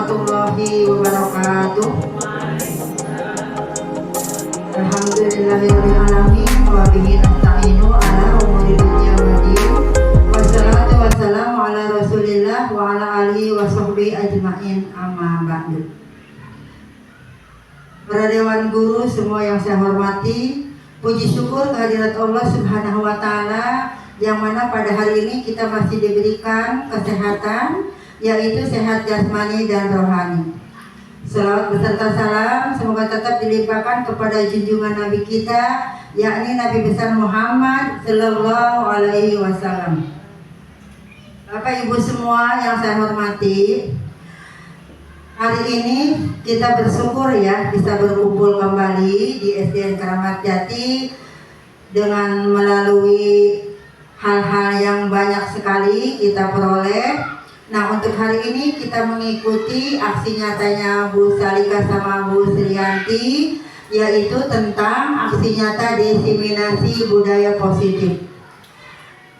warahmatullahi wabarakatuh. Alhamdulillahirrahmanirrahim. Wa bihi nasta'inu ala umuri dunya waddin. Wassalatu wassalamu ala rasulillah wa ala alihi wa sahbihi ajma'in, amma ba'du. Para dewan guru semua yang saya hormati, puji syukur kehadirat Allah Subhanahu wa Ta'ala, yang mana pada hari ini kita masih diberikan kesehatan, yaitu sehat jasmani dan rohani. Salawat beserta salam semoga tetap dilimpahkan kepada junjungan Nabi kita, yakni Nabi besar Muhammad Sallallahu Alaihi Wasallam. Bapak Ibu semua yang saya hormati, hari ini kita bersyukur ya bisa berkumpul kembali di SDN Keramat Jati dengan melalui hal-hal yang banyak sekali kita peroleh. Nah, untuk hari ini kita mengikuti aksi nyatanya Bu Salika sama Bu Sriyanti, yaitu tentang aksi nyata diseminasi budaya positif.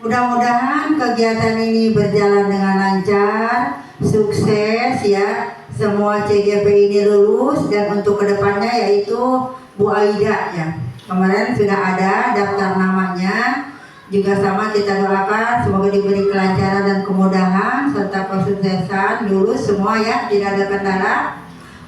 Mudah-mudahan kegiatan ini berjalan dengan lancar, sukses ya. Semua CGP ini lulus, dan untuk kedepannya yaitu Bu Aida ya. Kemarin sudah ada daftar namanya, juga sama kita doakan semoga diberi kelancaran dan kemudahan serta kesuksesan lulus semua ya, tidak ada kendala.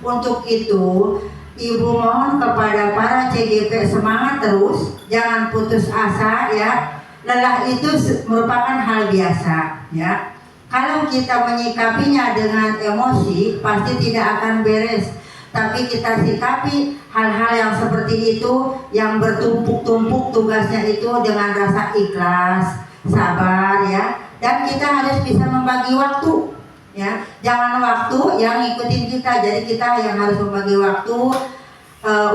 Untuk itu Ibu mohon kepada para CGP semangat terus, jangan putus asa ya. Lelah itu merupakan hal biasa ya. Kalau kita menyikapinya dengan emosi pasti tidak akan beres. Tapi kita sikapi hal-hal yang seperti itu, yang bertumpuk-tumpuk tugasnya itu dengan rasa ikhlas, sabar ya. Dan kita harus bisa membagi waktu ya. Jangan waktu yang ngikutin kita, jadi kita yang harus membagi waktu.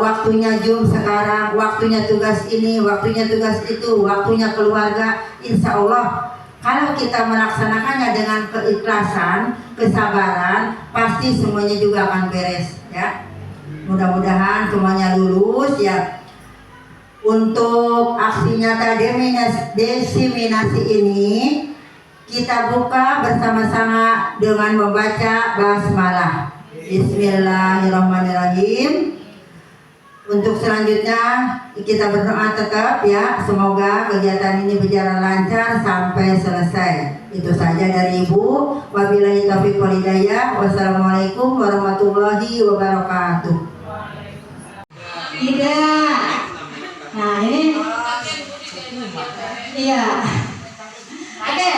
Waktunya Zoom sekarang, waktunya tugas ini, waktunya tugas itu, waktunya keluarga. Insya Allah kalau kita melaksanakannya dengan keikhlasan, kesabaran, pasti semuanya juga akan beres ya. Mudah-mudahan semuanya lulus ya. Untuk aksi nyata diseminasi ini kita buka bersama-sama dengan membaca basmalah. Bismillahirrahmanirrahim. Untuk selanjutnya kita berdoa tetap ya, semoga kegiatan ini berjalan lancar sampai selesai. Itu saja dari Ibu. Wabillahi taufiq wal hidayah. Wassalamualaikum warahmatullahi wabarakatuh. Tidak. Nah ini, iya. Oke.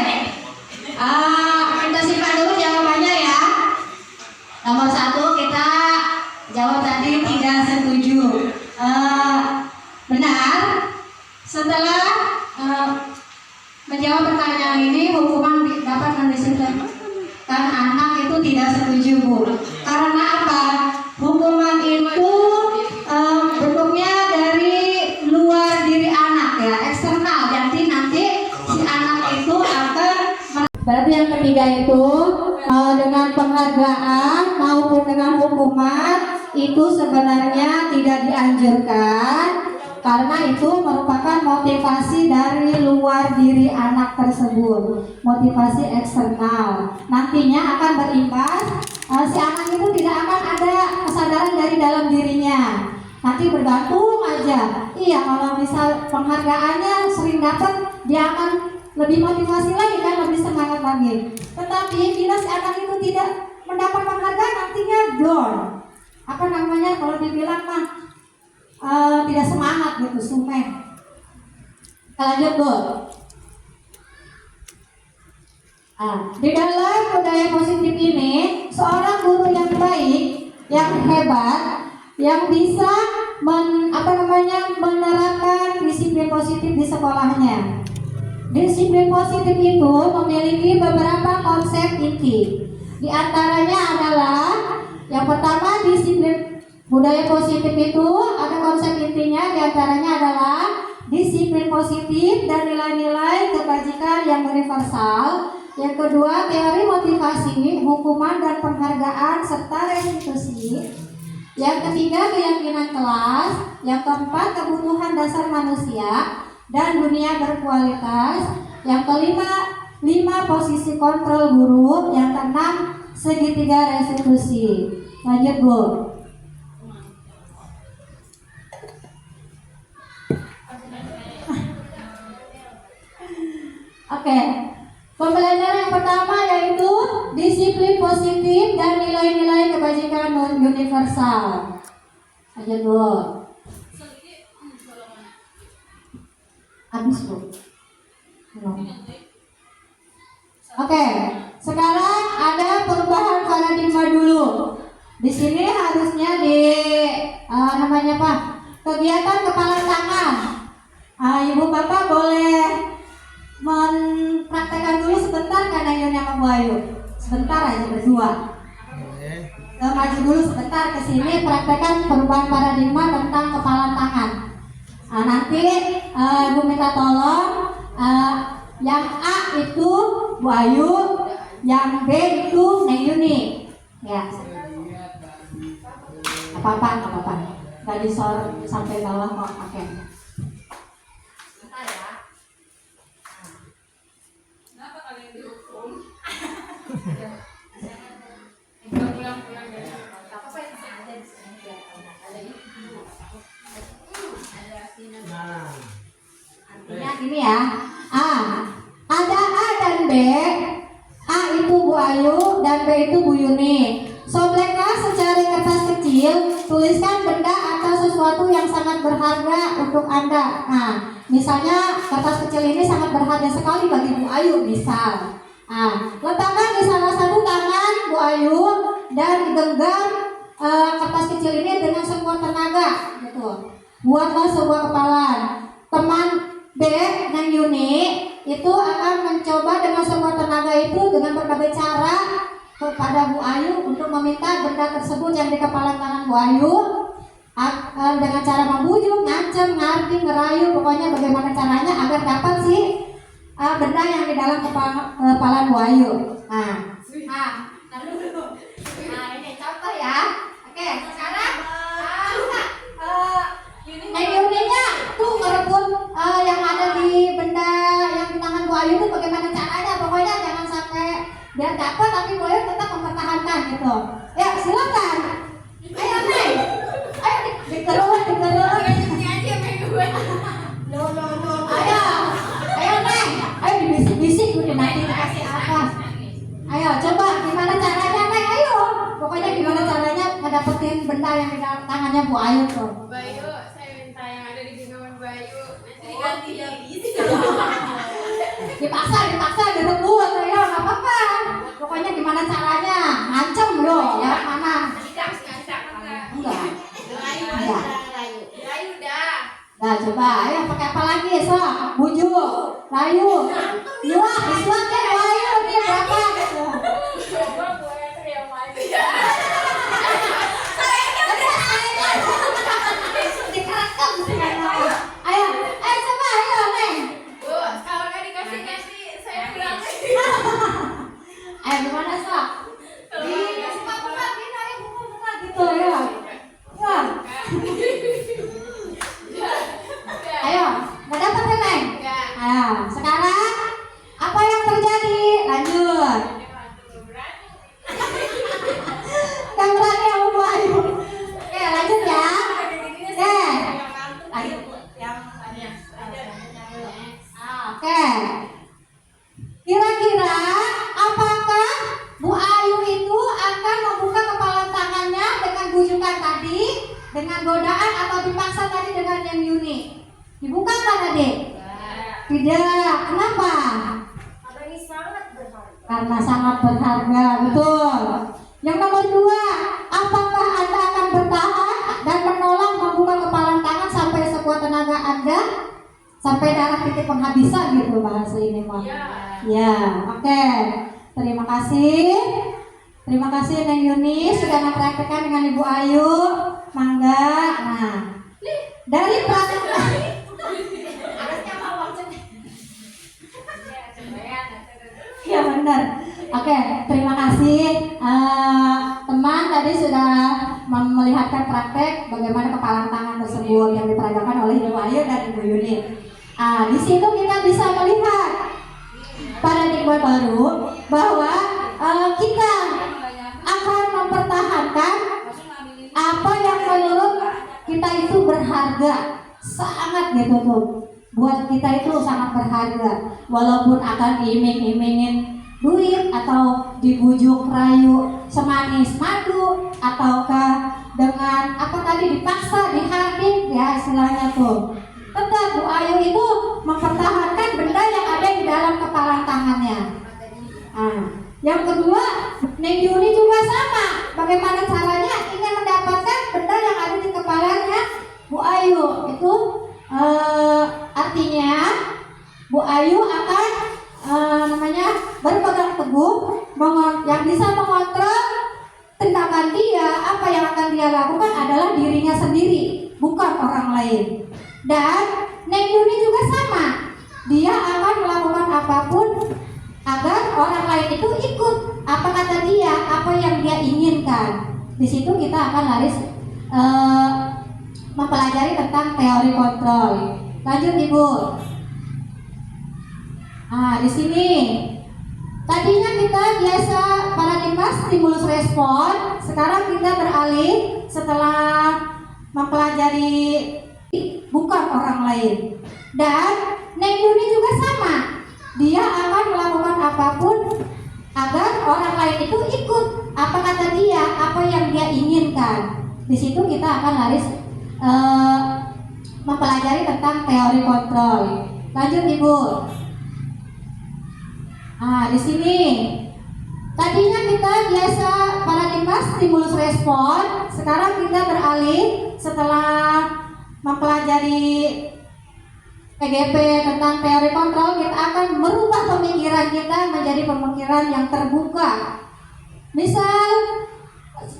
Kita simpan dulu jawabannya ya. Nomor 1 kita jawab tadi tidak setuju. Benar. Setelah menjawab pertanyaan ini, hukuman dapat mendisiplinkan anak itu tidak setuju, Bu. Karena apa? Hukuman itu bentuknya dari luar diri anak ya, eksternal. Jadi nanti si anak itu akan. Berarti yang ketiga itu dengan penghargaan maupun dengan hukuman itu sebenarnya tidak dianjurkan, karena itu merupakan motivasi dari luar diri anak tersebut, motivasi eksternal. Nantinya akan berimbas, si anak itu tidak akan ada kesadaran dari dalam dirinya. Nanti bergantung aja. Iya, kalau misal penghargaannya sering dapat, dia akan lebih motivasi lagi kan, lebih semangat lagi. Tetapi bila si anak itu tidak mendapat penghargaan, nantinya down. Apa namanya kalau dibilang mah tidak semangat gitu, sumeh. Lanjut Bu. Di dalam budaya positif ini, seorang guru yang baik, yang hebat, yang bisa menerapkan disiplin positif di sekolahnya. Disiplin positif itu memiliki beberapa konsep inti. Di antaranya adalah yang pertama, disiplin budaya positif itu ada konsep intinya, di antaranya adalah disiplin positif dan nilai-nilai kebajikan yang universal. Yang kedua, teori motivasi, hukuman dan penghargaan serta restitusi. Yang ketiga, keyakinan kelas. Yang keempat, kebutuhan dasar manusia dan dunia berkualitas. Yang kelima, 5 posisi kontrol guru. Yang keenam, segitiga restitusi. Lanjut Bu. Oke, pembelajaran yang pertama yaitu disiplin positif dan nilai-nilai kebajikan universal. Lanjut Bu. Habis Bu. Belum. Oke, sekarang ada perubahan paradigma dulu. Di sini harusnya namanya apa? Kegiatan kepala tangan. Ibu bapak boleh mempraktekkan dulu sebentar karena Yuni sama Bu Ayu. Sebentar aja berdua. Maju dulu sebentar ke sini praktekkan perubahan paradigma tentang kepala tangan. Nanti Ibu minta tolong yang A itu Bu Ayu, yang B itu Neng Yuni. Ya. Apa-apa. Gak disor sampai bawah kok. Oke. Bentar ya. Kenapa kalian dihukum? Pulang-pulang dari apa yang ada di sini ya? Ada itu. Artinya gini ya. Ada A dan B. A itu Bu Ayu dan B itu Bu Yuni. Sobleklah secari kertas kecil, tuliskan benda atau sesuatu yang sangat berharga untuk Anda. Misalnya kertas kecil ini sangat berharga sekali bagi Bu Ayu, misal. Letakkan di salah satu tangan Bu Ayu dan digenggam kertas kecil ini dengan sekuat tenaga, gitu. Buatlah sebuah kepalan. Teman B, Neng Yuni, itu akan mencoba dengan sekuat tenaga itu dengan berbagai cara kepada Bu Ayu untuk meminta benda tersebut yang di kepala tangan Bu Ayu, dengan cara membujuk, ngancam, ngarting, ngerayu, pokoknya bagaimana caranya agar dapat sih benda yang di dalam kepala Bu Ayu. Ini contoh ya. Oke, sekarang Neng Yuninya tuh ngerebut yang ada di benda yang di tangan Bu Ayu itu bagaimana caranya, pokoknya jangan sampai biar dapat tapi Bu Ayu tetap mempertahankan gitu. Ya silakan. Ayo Neng, ayo dikerut. Ayo Neng, ayo dibisik-bisik udah nanti dikasih apa. Ayo coba gimana caranya Neng, ayo. Pokoknya gimana caranya ngedapetin benda yang di tangannya Bu Ayu tuh. Bu Ayu, saya minta yang ada di genggaman Bu Ayu nanti diganti yang bisik. Dipaksa direbut, ayo nggak apa-apa. Pokoknya gimana caranya, ngancem loh, ya mana? Ngancam enggak? Enggak. Rayu udah. Nah coba, ayo pakai apa lagi sok? Bujuk, rayu, nyuap, disuap kan rayu ini berapa? Coba Bu Ayu yang maju. Dikerekam sih. Ayo coba, ayo Neng. Bu, kalau nggak dikasih saya pulang. Ayo gimana sok? Dikasih papan gitu, ayo buka gitu ya. Ya. Ayo, nggak dapat ya Neng? Ayo, sekarang apa yang terjadi? Lanjut. Yang berani yang Bu Ayu. Oke, lanjut ya. Oke. Kira-kira apakah Bu Ayu itu akan membuka kepala tangannya dengan bujukan tadi, dengan godaan atau dipaksa tadi dengan yang Yuni? Dibuka kan Adik? Tidak. Kenapa? Karena sangat berharga, betul. Yang nomor 2, apakah Anda akan bertahan dan menolak membuka kepala tangan sampai sekuat tenaga Anda? Sampai darah titik penghabisan gitu bahasa ini Pak. Ya, oke. Terima kasih. Terima kasih Neng Yuni sudah mempraktekkan dengan Ibu Ayu. Mangga. Nah, dari praktek ya benar. Oke, terima kasih teman tadi sudah melihatkan praktek bagaimana kepala tangan tersebut yang diperagakan oleh Ibu Ayu dan Ibu Yuni. Di situ kita bisa melihat paradigma baru bahwa kita mempertahankan apa yang menurut kita itu berharga, sangat gitu tuh. Buat kita itu sangat berharga, walaupun akan diiming-imingin duit atau dibujuk rayu semanis madu, ataukah dengan apa tadi dipaksa dihardik ya istilahnya tuh. Tetap Bu Ayu itu mempertahankan benda yang ada di dalam kepala tangannya. Nah, yang kedua, Neng Yuni juga sama. Bagaimana caranya ingin mendapatkan benda yang ada di kepalanya Bu Ayu? Itu artinya Bu Ayu akan berpegang teguh yang bisa mengontrol tindakan dia. Apa yang akan dia lakukan adalah dirinya sendiri, bukan orang lain. Dan Neng Yuni juga sama, dia akan melakukan apapun agar orang lain itu ikut apa kata dia, apa yang dia inginkan. Di situ kita akan harus mempelajari tentang teori kontrol. Lanjut Ibu. Di sini tadinya kita biasa paradigma stimulus respon, sekarang kita beralih setelah mempelajari bukan orang lain. Dan Neng Yuni juga sama, dia akan melakukan apapun agar orang lain itu ikut apa kata dia, apa yang dia inginkan. Di situ kita akan harus mempelajari tentang teori kontrol. Lanjut Ibu. Di sini tadinya kita biasa paradigma stimulus respon, sekarang kita beralih setelah mempelajari TGP tentang teori kontrol, kita akan merubah pemikiran kita menjadi pemikiran yang terbuka. Misal,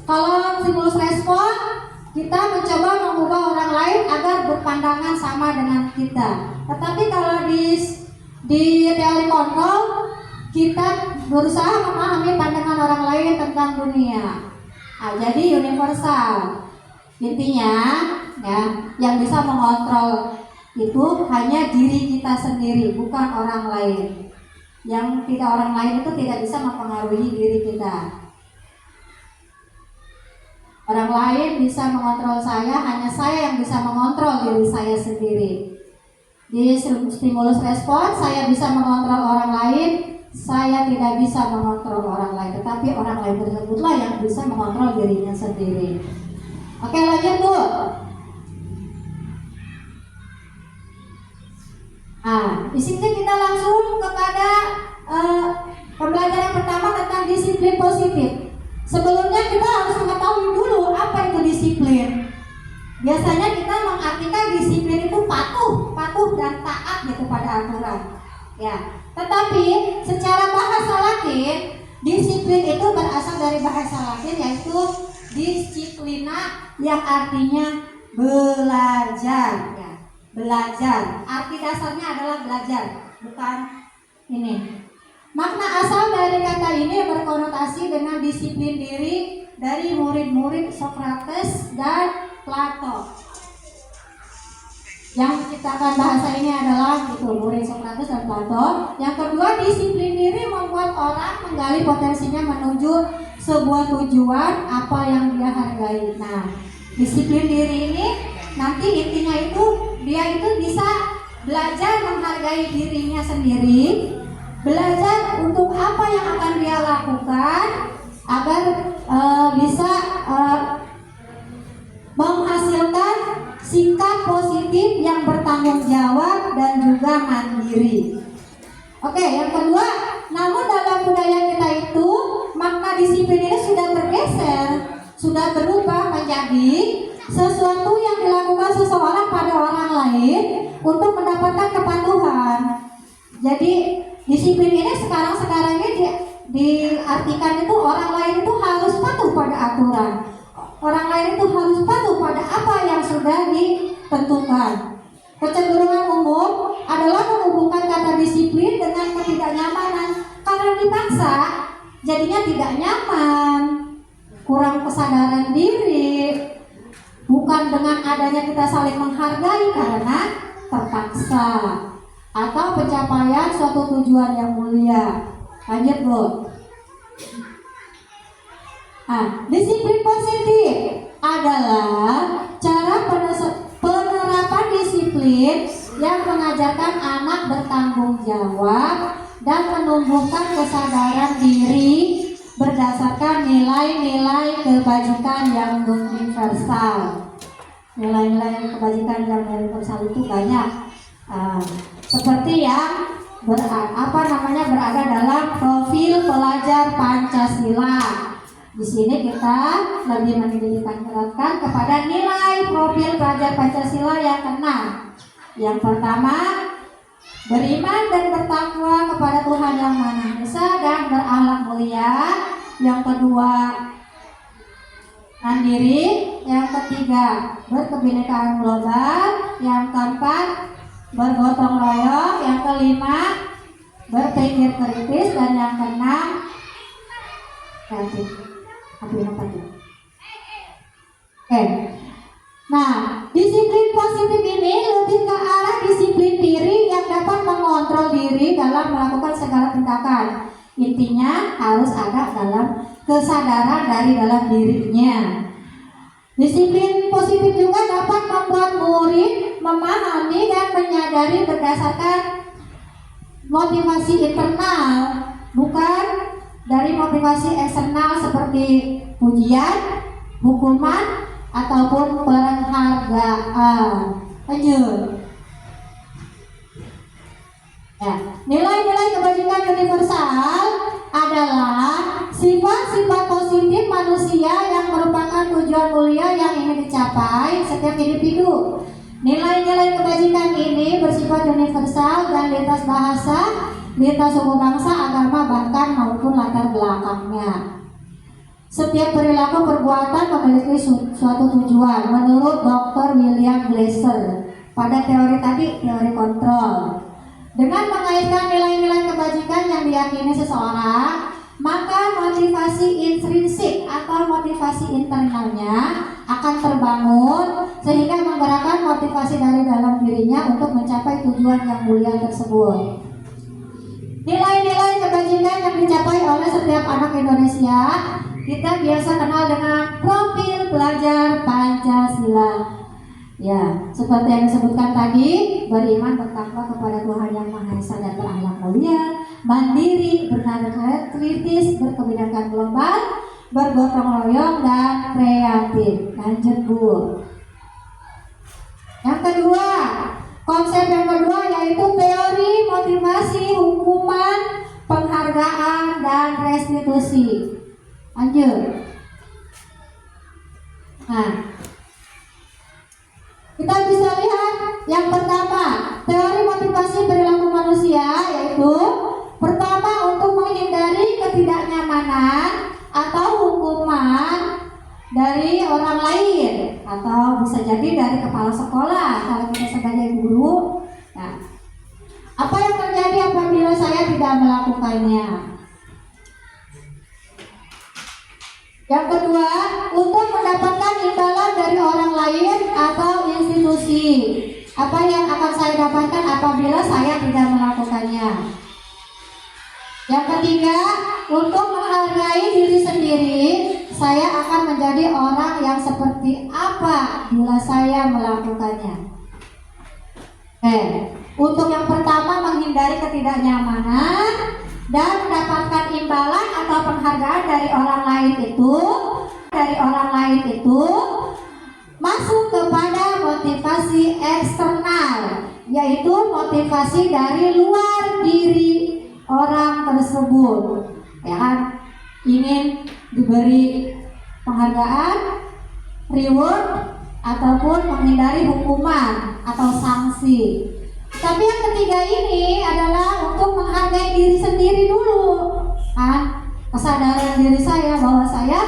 kalau stimulus respon, kita mencoba mengubah orang lain agar berpandangan sama dengan kita. Tetapi kalau di teori kontrol, kita berusaha memahami pandangan orang lain tentang dunia. Jadi universal. Intinya, ya, yang bisa mengontrol itu hanya diri kita sendiri, bukan orang lain. Yang tidak orang lain itu tidak bisa mempengaruhi diri kita. Orang lain bisa mengontrol saya, hanya saya yang bisa mengontrol diri saya sendiri. Di stimulus respon, saya bisa mengontrol orang lain, saya tidak bisa mengontrol orang lain, tetapi orang lain tersebutlah yang bisa mengontrol dirinya sendiri. Oke, lanjut Bu. Di sini kita langsung kepada pembelajaran pertama tentang disiplin positif. Sebelumnya kita harus mengetahui dulu apa itu disiplin. Biasanya kita mengartikan disiplin itu patuh dan taat gitu pada aturan. Ya, tetapi secara bahasa Latin, disiplin itu berasal dari bahasa Latin yaitu disciplina, yang artinya belajar. Ya, belajar. Arti dasarnya adalah belajar, bukan ini. Makna asal dari kata ini berkonotasi dengan disiplin diri dari murid-murid Socrates dan Plato. Yang menciptakan bahasa ini adalah murid Socrates dan Plato. Yang kedua, disiplin diri membuat orang menggali potensinya menuju sebuah tujuan apa yang dia hargai. Nah, disiplin diri ini nanti intinya itu dia itu bisa belajar menghargai dirinya sendiri, belajar untuk apa yang akan dia lakukan agar bisa menghasilkan sikap positif yang bertanggung jawab dan juga mandiri. Oke, yang kedua, namun dalam budaya kita itu makna disiplin ini sudah bergeser, sudah berubah menjadi sesuatu yang dilakukan seseorang pada orang lain untuk mendapatkan kepatuhan. Jadi disiplin ini sekarang ini diartikan itu orang lain itu harus patuh pada aturan. Orang lain itu harus patuh pada apa yang sudah ditentukan. Kecenderungan umum adalah menghubungkan kata disiplin dengan ketidaknyamanan. Karena dipaksa, jadinya tidak nyaman, kurang kesadaran diri. Bukan dengan adanya kita saling menghargai karena terpaksa, atau pencapaian suatu tujuan yang mulia. Lanjut Bu. Disiplin positif adalah cara penerapan disiplin yang mengajarkan anak bertanggung jawab dan menumbuhkan kesadaran diri berdasarkan nilai-nilai kebajikan yang universal. Nilai-nilai kebajikan yang universal itu banyak, seperti yang berada dalam profil pelajar Pancasila. Di sini kita lebih menitikberatkan kepada nilai profil pelajar Pancasila yang keenam. Yang pertama, beriman dan bertakwa kepada Tuhan Yang Maha Esa dan berakhlak mulia. Yang kedua, mandiri. Yang ketiga, berkebinekaan global. Yang keempat, bergotong royong. Yang kelima, berpikir kritis. Dan yang keenam, kreatif. Nah, disiplin positif ini lebih ke arah disiplin diri yang dapat mengontrol diri dalam melakukan segala tindakan. Intinya harus ada dalam kesadaran dari dalam dirinya. Disiplin positif juga dapat membuat murid memahami dan menyadari berdasarkan motivasi internal, bukan dari motivasi eksternal seperti pujian, hukuman, ataupun penghargaan. Lanjut. Ya, nilai-nilai kebajikan universal adalah sifat-sifat positif manusia yang merupakan tujuan mulia yang ingin dicapai setiap individu. Nilai-nilai kebajikan ini bersifat universal dan lintas bahasa, lintas suku bangsa, agama, bahkan maupun latar belakangnya. Setiap perilaku perbuatan memiliki suatu tujuan menurut Dr. William Glasser pada teori kontrol. Dengan mengaitkan nilai-nilai kebajikan yang diyakini seseorang, maka motivasi intrinsik atau motivasi internalnya akan terbangun sehingga menggerakkan motivasi dari dalam dirinya untuk mencapai tujuan yang mulia tersebut. Nilai-nilai kebajikan yang dicapai oleh setiap anak Indonesia kita biasa kenal dengan profil pelajar Pancasila. Ya, seperti yang disebutkan tadi, beriman bertakwa kepada Tuhan Yang Maha Esa dan berakhlak mulia, mandiri, bernalar kritis, berkebinekaan global, bergotong royong dan kreatif. Lanjut Bu. Yang kedua, konsep yang kedua yaitu teori motivasi, hukuman, penghargaan dan restitusi. Lanjut. Nah, kita bisa lihat yang pertama, teori motivasi perilaku manusia yaitu pertama untuk menghindari ketidaknyamanan atau hukuman dari orang lain atau bisa jadi dari kepala sekolah kalau kita sebagai guru. Nah, apa yang terjadi apabila saya tidak melakukannya? Yang kedua, untuk mendapatkan imbalan dari orang lain atau institusi. Apa yang akan saya dapatkan apabila saya tidak melakukannya? Yang ketiga, untuk menghargai diri sendiri, saya akan menjadi orang yang seperti apa bila saya melakukannya. Untuk yang pertama, menghindari ketidaknyamanan dan mendapatkan imbalan atau penghargaan dari orang lain itu masuk kepada motivasi eksternal, yaitu motivasi dari luar diri orang tersebut, ya kan, ingin diberi penghargaan, reward, ataupun menghindari hukuman atau sanksi. Tapi yang ketiga ini adalah untuk menghargai diri sendiri dulu, kan? Kesadaran diri saya bahwa saya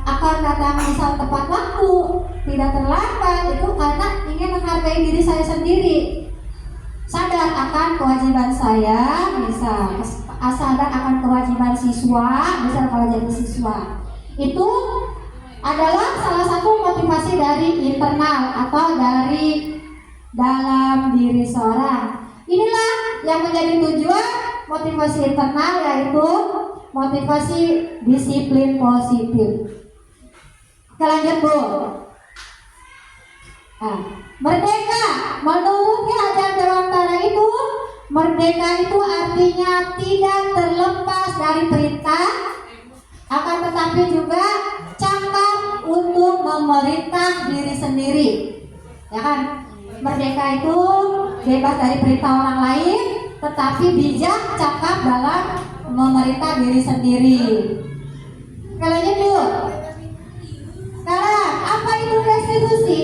akan datang misal tepat waktu, tidak terlambat, itu karena ingin menghargai diri saya sendiri. Sadar akan kewajiban saya, sadar akan kewajiban siswa, misal kalau jadi siswa, itu adalah salah satu motivasi dari internal atau dari dalam diri seorang. Inilah yang menjadi tujuan motivasi internal, yaitu motivasi disiplin positif. Oke, lanjut Bu. Nah, merdeka menurut Ki Hajar Dewantara itu, merdeka itu artinya tidak terlepas dari perintah, akan tetapi juga cakap untuk memerintah diri sendiri. Ya kan? Merdeka itu bebas dari perintah orang lain, tetapi bijak cakap dalam memerintah diri sendiri. Lanjut dulu. Sekarang, apa itu restitusi?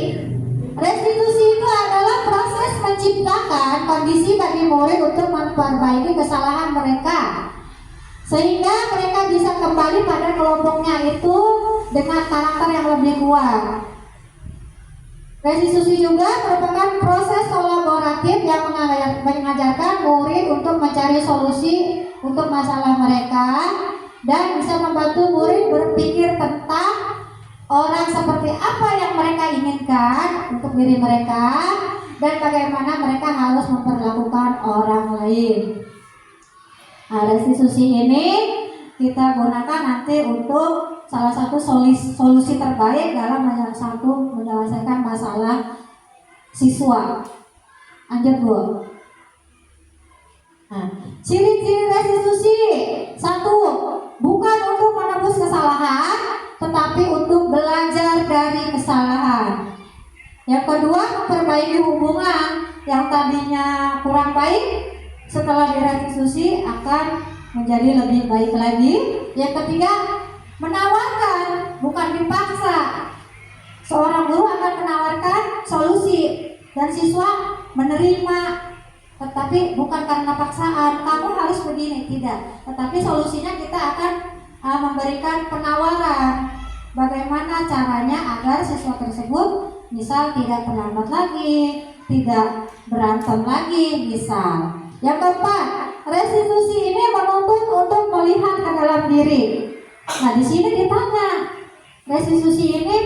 Restitusi itu adalah proses menciptakan kondisi bagi murid untuk memperbaiki kesalahan mereka, sehingga mereka bisa kembali pada kelompoknya itu dengan karakter yang lebih kuat. Restitusi juga merupakan proses kolaboratif yang mengajarkan murid untuk mencari solusi untuk masalah mereka dan bisa membantu murid berpikir tentang orang seperti apa yang mereka inginkan untuk diri mereka dan bagaimana mereka harus memperlakukan orang lain. Nah, restitusi ini kita gunakan nanti untuk salah satu solusi terbaik dalam menyelesaikan masalah siswa. Lanjut Bu. Nah, ciri-ciri restitusi: 1. Bukan untuk menebus kesalahan, tetapi untuk belajar dari kesalahan. Yang kedua, memperbaiki hubungan yang tadinya kurang baik, setelah direstitusi akan menjadi lebih baik lagi. Yang ketiga, menawarkan, bukan dipaksa. Seorang guru akan menawarkan solusi dan siswa menerima, tetapi bukan karena paksaan, kamu harus begini, tidak. Tetapi solusinya kita akan memberikan penawaran bagaimana caranya agar siswa tersebut misal tidak terlambat lagi, tidak berantem lagi misal. Yang keempat, restitusi ini menuntut untuk melihat ke dalam diri. Nah, di sini ditanya, restitusi ini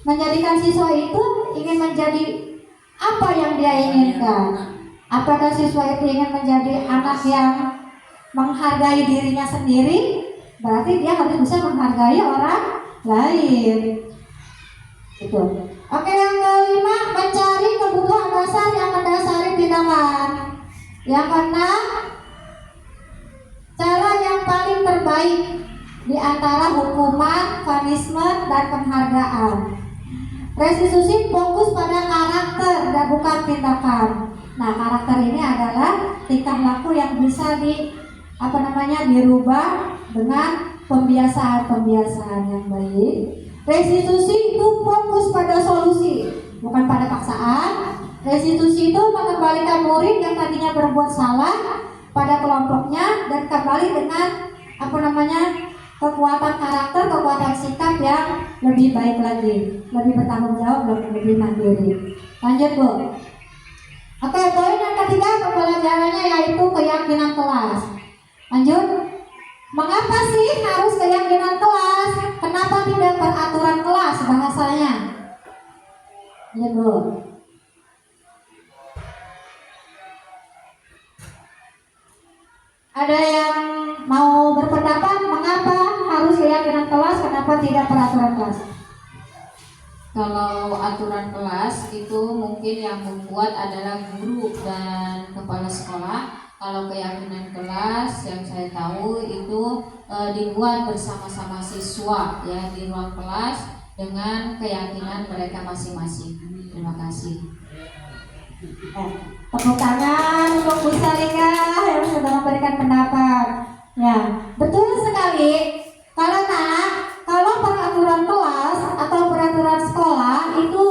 menjadikan siswa itu ingin menjadi apa yang dia inginkan. Apakah siswa itu ingin menjadi anak yang menghargai dirinya sendiri? Berarti dia harus bisa menghargai orang lain. Itu. Oke, yang kelima, mencari kebutuhan dasar yang mendasari tindakan. Yang keenam, cara yang paling terbaik di antara hukuman, punishment, dan penghargaan. Restitusi fokus pada karakter dan bukan tindakan. Nah, karakter ini adalah tingkah laku yang bisa dirubah dengan pembiasaan yang baik. Restitusi itu fokus pada solusi, bukan pada paksaan. Restitusi itu mengembalikan murid yang tadinya berbuat salah pada kelompoknya dan kembali dengan kekuatan karakter, kekuatan sikap yang lebih baik lagi, lebih bertanggung jawab, lebih mandiri. Lanjut Bu. Oke, poin yang ketiga pembelajarannya yaitu keyakinan kelas. Lanjut. Mengapa sih harus keyakinan kelas? Kenapa tidak peraturan kelas bahasanya? Ya Bu. Ada yang mau berpendapat mengapa harus keyakinan kelas, kenapa tidak peraturan kelas? Kalau aturan kelas itu mungkin yang membuat adalah guru dan kepala sekolah. Kalau keyakinan kelas yang saya tahu itu dibuat bersama-sama siswa ya di ruang kelas dengan keyakinan mereka masing-masing. Terima kasih. Tepuk tangan untuk Bu Salika yang sudah memberikan pendapat. Ya, betul sekali. Karena kalau peraturan kelas atau peraturan sekolah itu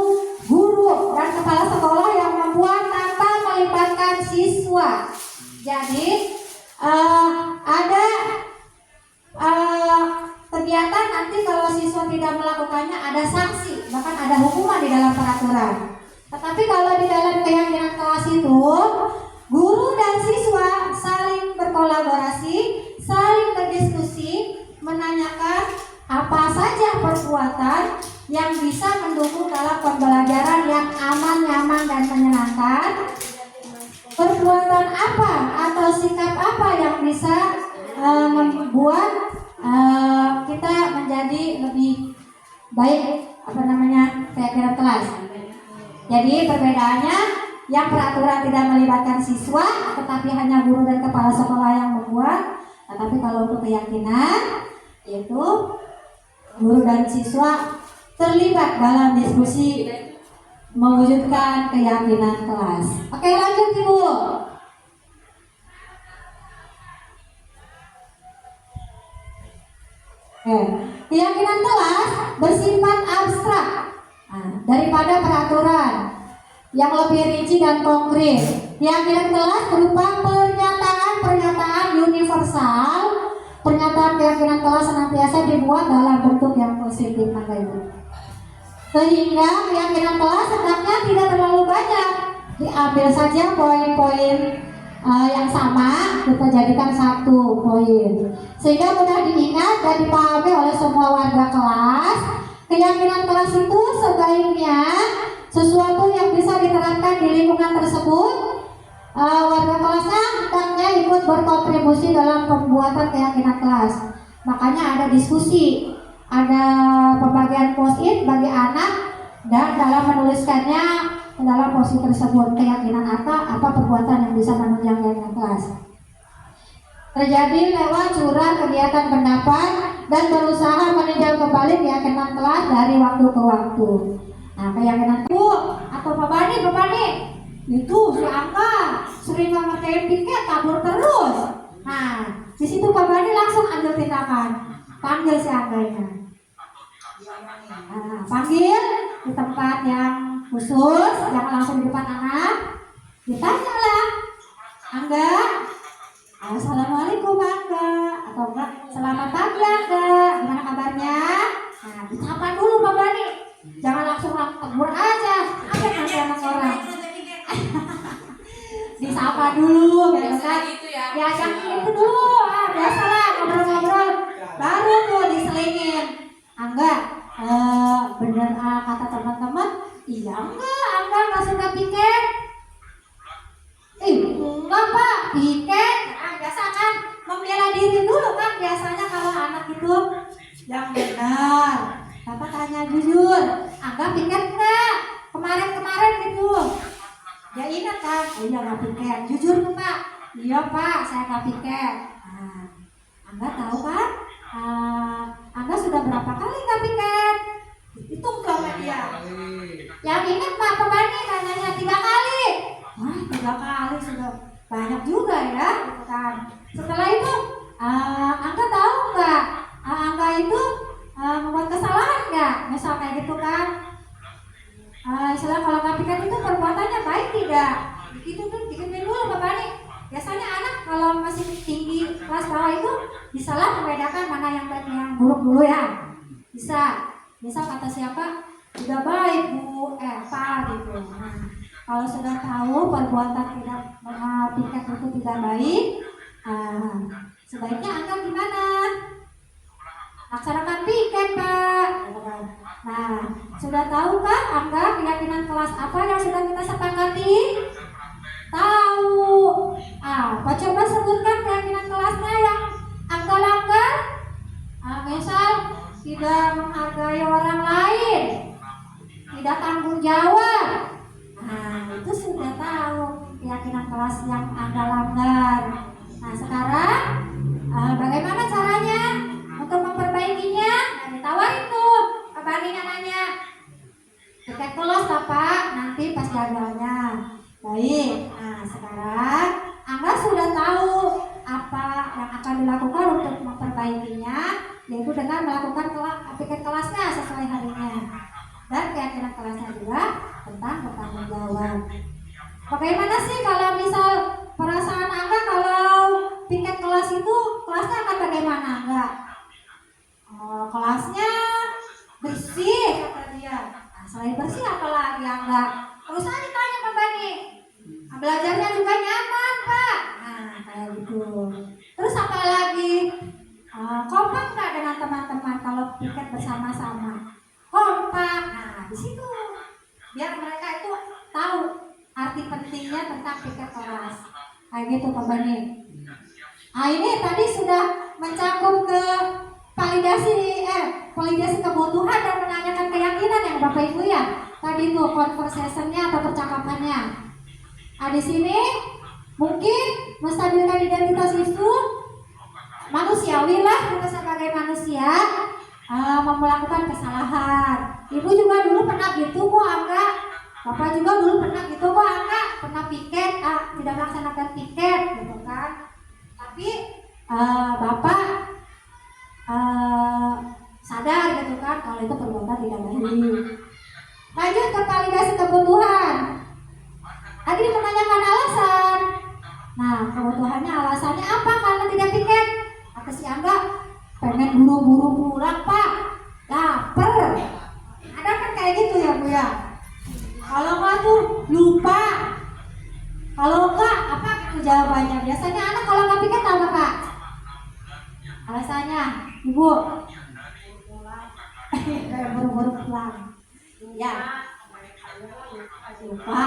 guru dan kepala sekolah yang membuat tanpa melibatkan siswa. Jadi ada kegiatan nanti kalau siswa tidak melakukannya ada sanksi, bahkan ada hukuman di dalam peraturan. Tetapi kalau di dalam keyakinan kelas itu guru dan siswa saling berkolaborasi, saling berdiskusi, menanyakan apa saja perbuatan yang bisa mendukung dalam pembelajaran yang aman, nyaman, dan menyenangkan. Perbuatan apa atau sikap apa yang bisa membuat kita menjadi lebih baik keyakinan kelas. Jadi perbedaannya yang peraturan tidak melibatkan siswa, tetapi hanya guru dan kepala sekolah yang membuat. Tetapi kalau untuk keyakinan, yaitu guru dan siswa terlibat dalam diskusi mewujudkan keyakinan kelas. Oke, lanjut Ibu. Keyakinan kelas bersifat abstrak daripada peraturan yang lebih rinci dan konkret. Keyakinan kelas berupa pernyataan universal. Pernyataan keyakinan kelas senantiasa dibuat dalam bentuk yang positif, sehingga keyakinan kelas hendaknya tidak terlalu banyak. Diambil saja poin-poin yang sama, kita jadikan satu poin, sehingga mudah diingat dan dipahami oleh semua warga kelas. Keyakinan kelas itu sebaiknya sesuatu yang bisa diterapkan di lingkungan tersebut. Warga kelasnya hendaknya ikut berkontribusi dalam pembuatan keyakinan kelas. Makanya ada diskusi, ada pembagian post-it bagi anak, dan dalam menuliskannya dalam post-it tersebut keyakinan apa perbuatan yang bisa menunjang keyakinan kelas. Terjadi lewat curah kegiatan pendapat dan berusaha meninjau kembali keyakinan kelas dari waktu ke waktu. Nah, keyakinan itu atau Pak Bani itu si Angka sering nggak ngerjain piket, kabur terus. Nah, di situ Pak Bani langsung ambil tindakan, panggil si Angganya. Nah, panggil di tempat yang khusus, jangan langsung di depan anak. Ditanyalah, Angga, Assalamualaikum Angga, atau enggak selamat pagi Angga, gimana kabarnya? Nah, disapa dulu Pak Bani, jangan langsung tegur aja, apa nanti anak orang. Disapa dulu, kan? Ya jangan itu dulu, biasalah ngobrol-ngobrol, baru tuh diselingin. Angga, bener kata teman-teman, iya Angga nggak suka piket. Enggak Pak, piket. Biasa kan membela diri dulu kan biasanya kalau anak itu. Yang benar. Bapak tanya jujur, Angga piket enggak? Kemarin gitu. Ya ingat kan? Oh iya nggak piket. Jujur tuh Pak. Iya Pak, saya nggak piket. Nah, Angga tahu kan? Angga sudah berapa kali nggak piket? Hitung sama dia. Yang ingat Pak Bani katanya 3 kali. Wah 3 kali sudah banyak juga ya, gitu kan. Setelah itu, Angga tahu nggak? Angga itu membuat kesalahan nggak? Misal kayak gitu kan? Istilah kalau nggak piket itu perbuatannya baik tidak? Itu tuh bikin dulu Pak Bani. Biasanya anak kalau masih tinggi kelas bawah itu bisalah membedakan mana yang baik yang buruk dulu ya. Bisa. Misal kata siapa? Sudah baik Bu Eva gitu. Nah, kalau sudah tahu perbuatan tidak piket itu tidak baik, sebaiknya Angga gimana? Laksanakan piket Pak. Nah, sudah tahukah Angga keyakinan kelas apa yang sudah kita sepakati? Tahu. Apa coba sebutkan keyakinan kelasnya yang Angga langgar? Misal tidak menghargai orang lain, tidak tanggung jawab. Nah, itu sudah tahu keyakinan kelas yang Angga langgar. Nah, sekarang bagaimana caranya untuk memperbaikinya? Nah, ditawarin tuh Pak Bani nanya. Piket kelas Bapak nanti pas gagalnya. Baik. Nah, sekarang Angga sudah tahu apa yang akan dilakukan untuk memperbaikinya, yaitu dengan melakukan piket kelasnya sesuai harinya. Dan keyakinan kelasnya juga tentang bertanggung jawab. Bagaimana sih kalau misal perasaan Angga kalau piket kelas itu kelasnya akan bagaimana enggak? Kelasnya bersih kata dia. Nah, selain bersih apa lagi Angga? Terus aja tanya Pak Bani. Belajarnya juga nyaman Pak. Nah kayak gitu. Terus apa lagi? Kompak nggak dengan teman-teman kalau piket bersama-sama? Kompak. Nah di situ biar mereka itu tahu arti pentingnya tentang piket kelas. Kayak gitu Pak Bani. Ini tadi sudah mencakup ke validasi kebutuhan dan menanyakan keyakinan yang Bapak Ibu ya. Tadi itu conversation-nya atau percakapannya. Nah, di sini mungkin menstabilkan identitas itu manusiawi lah, kita sebagai manusia melakukan kesalahan. Ibu juga dulu pernah gitu kok Angga, Bapak juga dulu pernah gitu kok Angga, pernah piket, tidak melaksanakan piket gitu kan. Tapi Bapak sadar gitu kan kalau itu perbuatan tidak baik. Lanjut ke validasi kebutuhan. Tadi menanyakan alasan. Nah, kebutuhannya alasannya apa karena tidak piket? Kata si Angga, pengen buru-buru pulang Pak, lapar. Ada kan kayak gitu ya Bu ya. Kalau nggak tuh lupa. Kalau enggak apa gitu jawabannya. Biasanya anak kalau nggak piket apa Kak? Alasannya, Ibu. Buru-buru pulang. Ya. Lupa.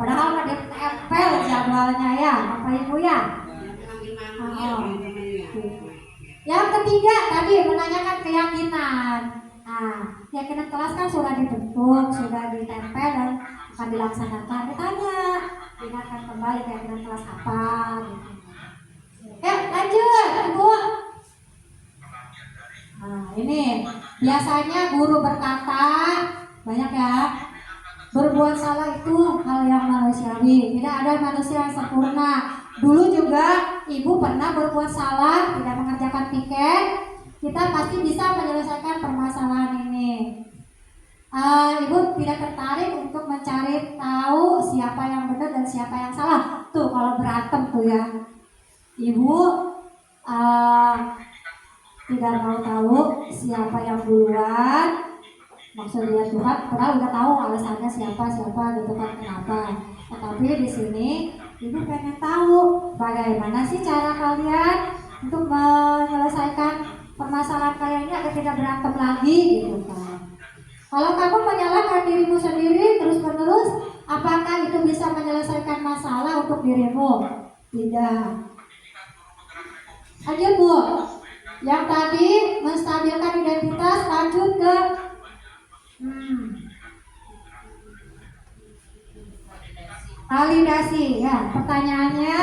Padahal ada tempel jadwalnya ya, Bapak Ibu ya. Yang ketiga tadi menanyakan keyakinan. Nah, keyakinan kelas kan sudah dibentuk, sudah ditempel dan akan dilaksanakan. Ditanya, ingatkan kembali keyakinan kelas apa. Gitu. Lanjut, Ibu. Nah, ini biasanya guru berkata banyak ya. Berbuat salah itu hal yang manusiawi. Tidak ada manusia yang sempurna. Dulu juga Ibu pernah berbuat salah, tidak mengerjakan piket. Kita pasti bisa menyelesaikan permasalahan ini. Ibu tidak tertarik untuk mencari tahu siapa yang benar dan siapa yang salah. Tuh kalau berantem tuh ya, Ibu tidak mau tahu siapa yang duluan. Maksudnya Tuhan, padahal udah tahu alasannya siapa gitu kan kenapa. Tetapi di sini Ibu pengen tahu bagaimana sih cara kalian untuk menyelesaikan permasalahan kalian ini agar tidak berantem lagi gitu kan. Kalau kamu menyalahkan dirimu sendiri terus-menerus, apakah itu bisa menyelesaikan masalah untuk dirimu? Tidak. Lanjut Bu. Yang tadi menstabilkan identitas, lanjut ke validasi ya. Pertanyaannya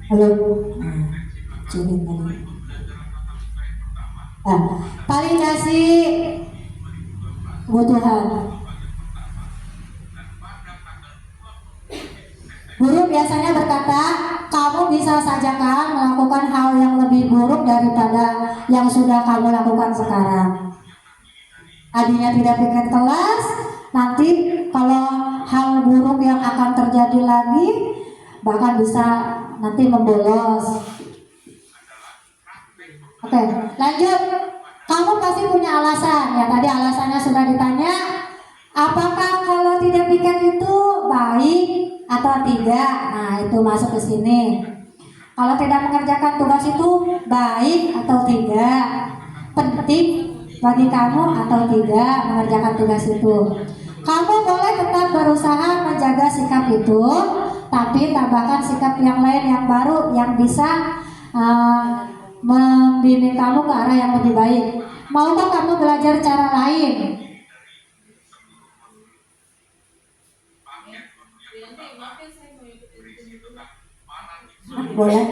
halo Bu. Validasi kebutuhan. Guru biasanya berkata, kamu bisa saja kan melakukan hal yang lebih buruk daripada yang sudah kamu lakukan sekarang. Adinya tidak piket kelas, nanti kalau hal buruk yang akan terjadi lagi, bahkan bisa nanti membolos. Oke, lanjut. Kamu pasti punya alasan, ya tadi alasannya sudah ditanya. Apakah kalau tidak piket itu baik atau tidak? Nah, itu masuk ke sini. Kalau tidak mengerjakan tugas itu baik atau tidak? Penting bagi kamu atau tidak mengerjakan tugas itu? Kamu boleh tetap berusaha menjaga sikap itu, tapi tambahkan sikap yang lain yang baru yang bisa membimbing kamu ke arah yang lebih baik. Maukah kamu belajar cara lain? Boleh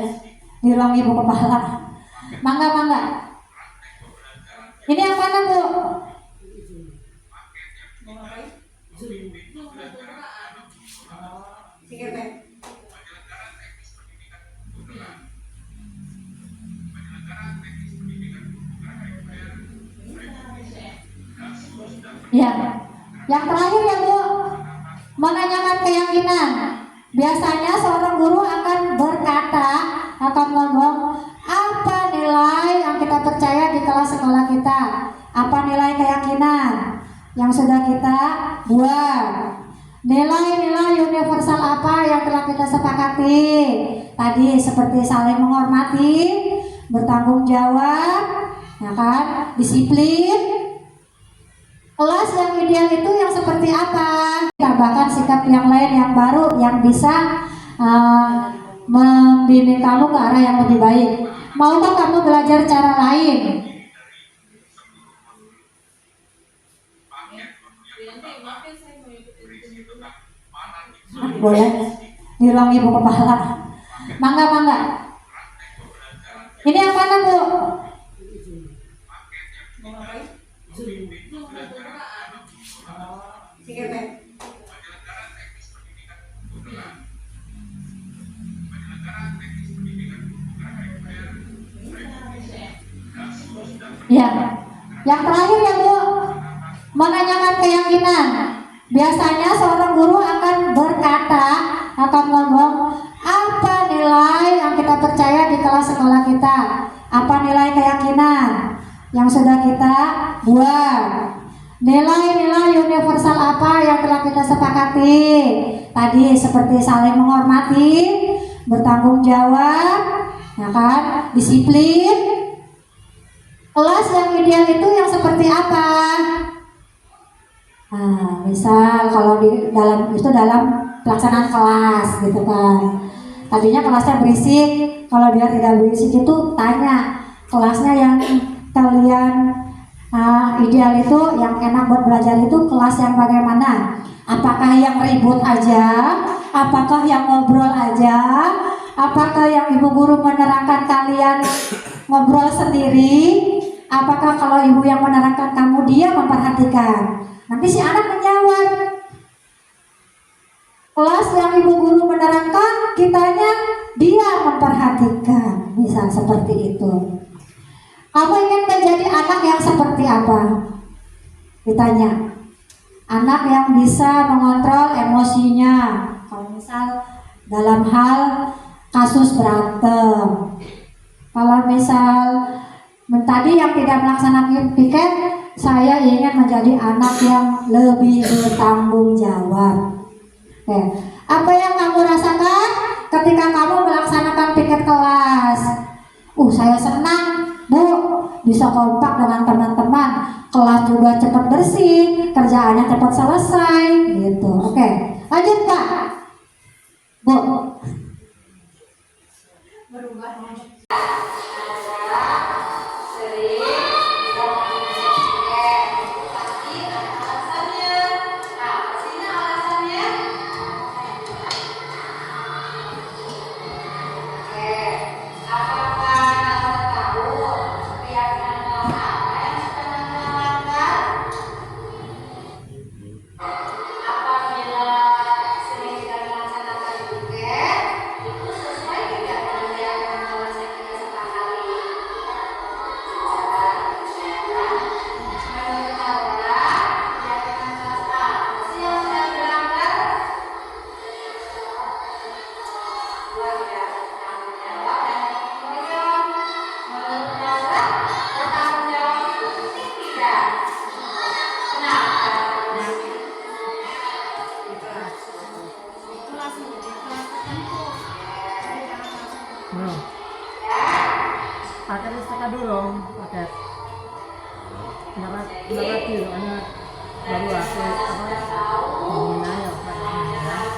di ruang ibu kepala. Mangga. Ini yang mana Bu? Ya, yang terakhir ya Bu, menanyakan keyakinan. Biasanya seorang guru akan berkata, akan ngomong, apa nilai yang kita percaya di kelas sekolah kita? Apa nilai keyakinan yang sudah kita buat? Nilai-nilai universal apa yang telah kita sepakati? Tadi seperti saling menghormati, bertanggung jawab, ya kan? Disiplin, Kelas yang ideal itu yang seperti apa? Tambahkan sikap yang lain yang baru yang bisa membimbing kamu ke arah yang lebih baik. Maukah kamu belajar cara lain? Boleh di ruang ibu kepala. Mangga, mangga. Ini yang mana, Bu? Ya, yang terakhir ya Bu, menanyakan keyakinan. Biasanya seorang guru akan berkata, akan ngomong, apa nilai yang kita percaya di kelas sekolah kita? Apa nilai keyakinan yang sudah kita buat? Nilai-nilai universal apa yang telah kita sepakati? Tadi seperti saling menghormati, bertanggung jawab, ya kan? Disiplin. Kelas yang ideal itu yang seperti apa? Nah, misal kalau di dalam pelaksanaan kelas gitu kan. Tadinya kelasnya berisik, kalau dia tidak berisik itu tanya kelasnya yang kalian ideal itu yang enak buat belajar itu kelas yang bagaimana? Apakah yang ribut aja? Apakah yang ngobrol aja? Apakah yang ibu guru menerangkan kalian ngobrol sendiri? Apakah kalau ibu yang menerangkan kamu dia memperhatikan? Nanti si anak menjawab. Kelas yang ibu guru menerangkan, kitanya dia memperhatikan. Misal seperti itu. Kamu ingin menjadi anak yang seperti apa? Ditanya. Anak yang bisa mengontrol emosinya. Kalau misal dalam hal kasus berantem. Kalau misal tadi yang tidak melaksanakan piket, saya ingin menjadi anak yang lebih bertanggung jawab. Oke. Apa yang kamu rasakan ketika kamu melaksanakan piket kelas? Saya senang, Bu, bisa kompak dengan teman-teman. Kelas juga cepat bersih, kerjaannya cepat selesai, gitu. Oke, lanjut Pak. Bu. Berubah. Pakai istaka dulu, pakai narasi soalnya baru aku ngomongin aja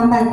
terlambat.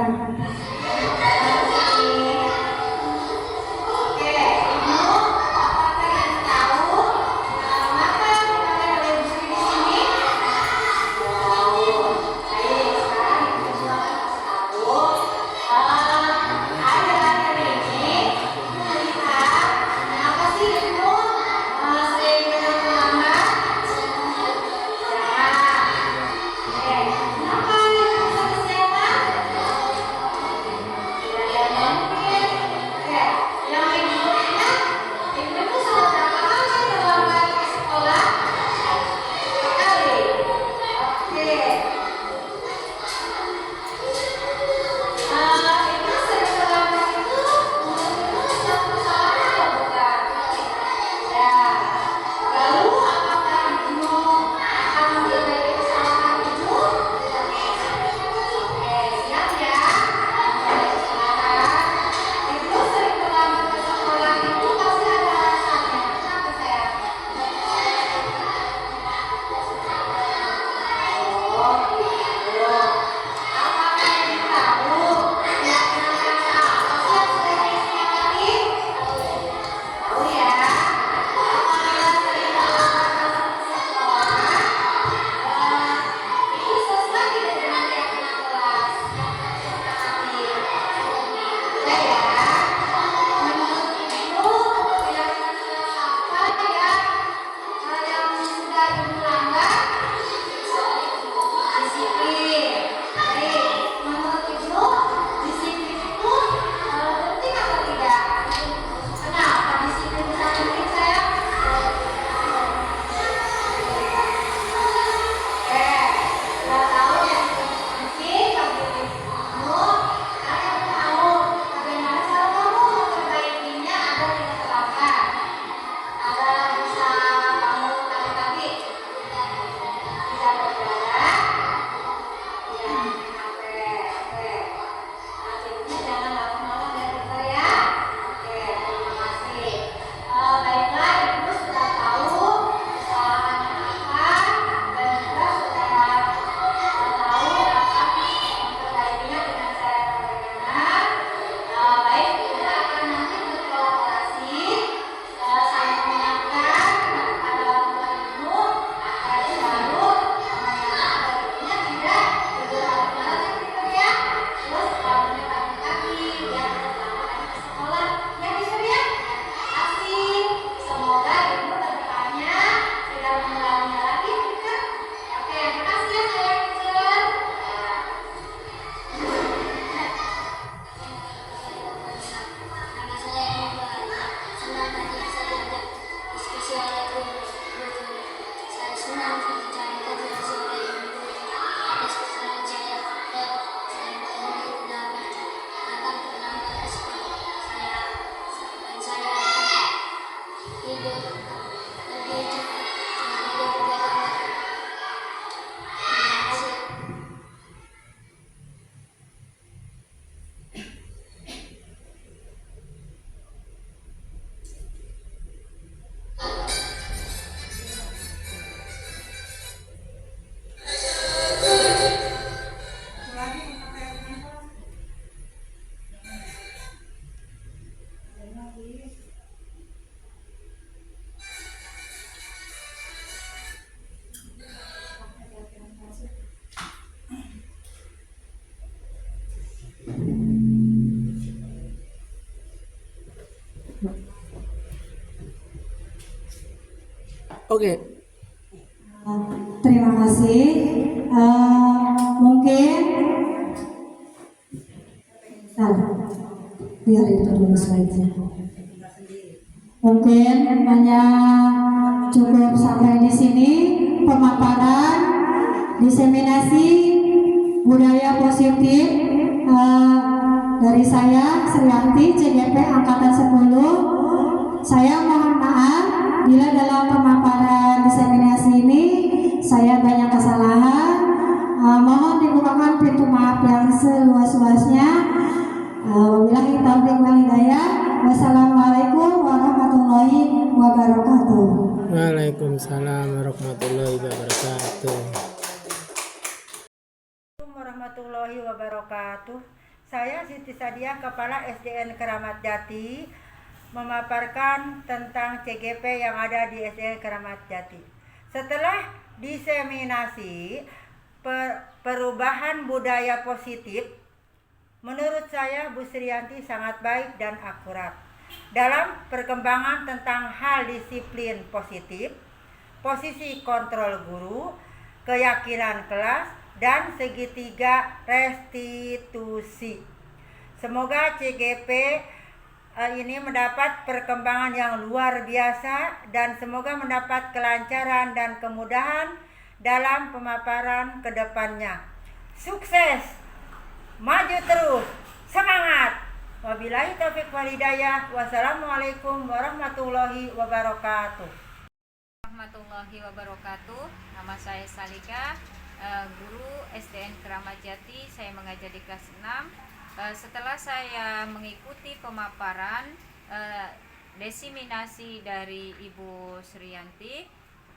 Oke. Terima kasih. Mungkin biar itu dulu saja. Mungkin hanya cukup sampai di sini pemaparan diseminasi budaya positif dari saya Srianti CGP Angkatan 10. Saya mohon maaf bila dalam pemaparan diseminasi ini saya banyak kesalahan. Mohon dibukakan pintu maaf yang seluas-luasnya. Wabillahi taufiq wal hidayah. Wassalamualaikum warahmatullahi wabarakatuh. Waalaikumsalam warahmatullahi wabarakatuh. Warahmatullahi warahmatullahi wabarakatuh. Saya Siti Sadia, Kepala SDN Keramat Jati, memaparkan tentang CGP yang ada di SDN Keramat Jati. Setelah diseminasi perubahan budaya positif, menurut saya Bu Sriyanti sangat baik dan akurat dalam perkembangan tentang hal disiplin positif, posisi kontrol guru, keyakinan kelas, dan segitiga restitusi. Semoga CGP ini mendapat perkembangan yang luar biasa dan semoga mendapat kelancaran dan kemudahan dalam pemaparan ke depannya. Sukses, maju terus, semangat. Wabillahi taufiq wal hidayah. Wassalamualaikum warahmatullahi wabarakatuh. Warahmatullahi wabarakatuh. Nama saya Salika, guru SDN Keramat Jati. Saya mengajar di kelas 6. Setelah saya mengikuti pemaparan diseminasi dari Ibu Sriyanti,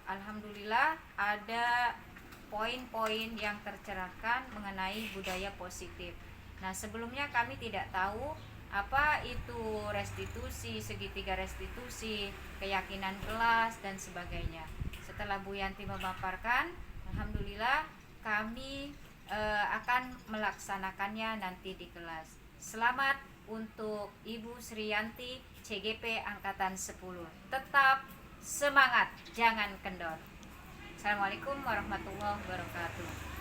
alhamdulillah ada poin-poin yang tercerahkan mengenai budaya positif. Nah, sebelumnya kami tidak tahu apa itu restitusi, segitiga restitusi, keyakinan kelas, dan sebagainya. Setelah Bu Yanti memaparkan, alhamdulillah kami akan melaksanakannya nanti di kelas. Selamat untuk Ibu Sriyanti CGP Angkatan 10. Tetap semangat, jangan kendor. Assalamualaikum warahmatullahi wabarakatuh.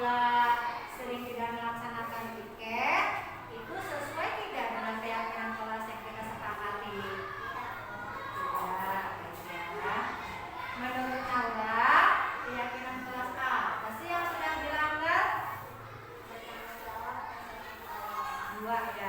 apabila sering tidak melaksanakan piket, itu sesuai tidak dengan keyakinan kelas yang kita sepakati? Tidak, ya. Menurut Aula, keyakinan kelas apa sih yang sedang dilanggar? Dua ya.